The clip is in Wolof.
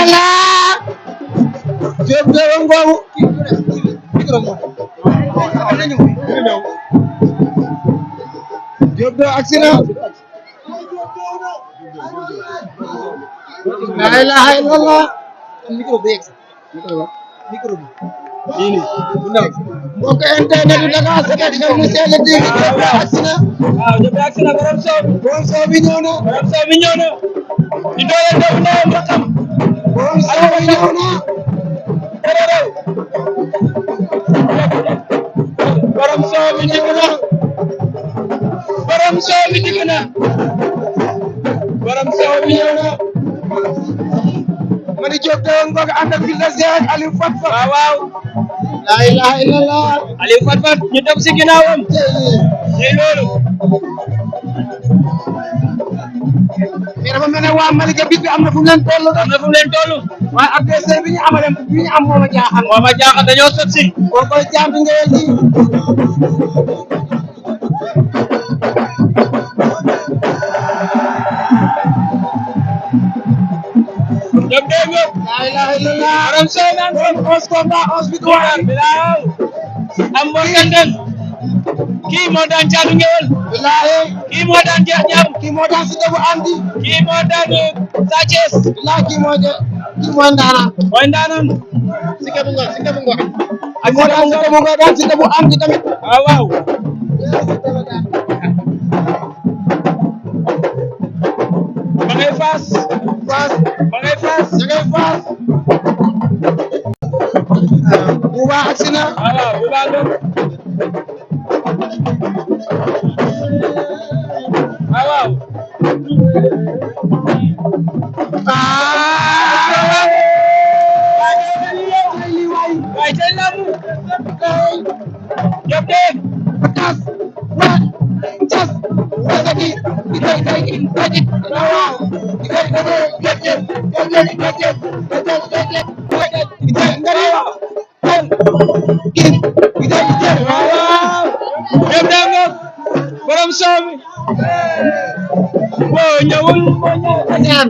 illallah Diop de ngoogu Diop de agsi na la ilaha illallah micro bi mbokk internet bi Dakar 7 xew mu sell di Diop de agsi na waaw Diop de agsi na borom soow bi ñëw na di doole Diop de rakam borom soow bi ñëw na borom soow bi dikk na borom soow bi dikk na borom soow bi ñëw na Madi Diop de ngoogu ànd ak Bulldozer ak Aliou Fat Fat waaw la ilaha illallah Aliou Fat Fat ñu dem si ginnaawam tey loolu mais dafa mel ne waa Malika bit bi am na fu mu leen toll waaye adversaire bi ñu am moo ma jaaxal dañoo sot si boo koy jàmbi ngeen ji Diop de ngop la ilaha illallah borom soow naan 11 combat 11 victoire bilaaw am mo ganden kii moo daan Caatu Ngéwél bilahi kii moo daan Jeex Jàmm kii moo daan si debu andi kii moo daan Sa Thiès bilahi kii mooy ndaanaan si kebu ngo ak moo daan si debu nga daan si debu andi tamit waaw ma ngay faas Buuba agsi na waaw bu baax waaw waay tey lamu Diop de tas wasaki ikay tajit waaw ikay gete waaw Diop de ngop borom soow mi moo ñëwul ñaan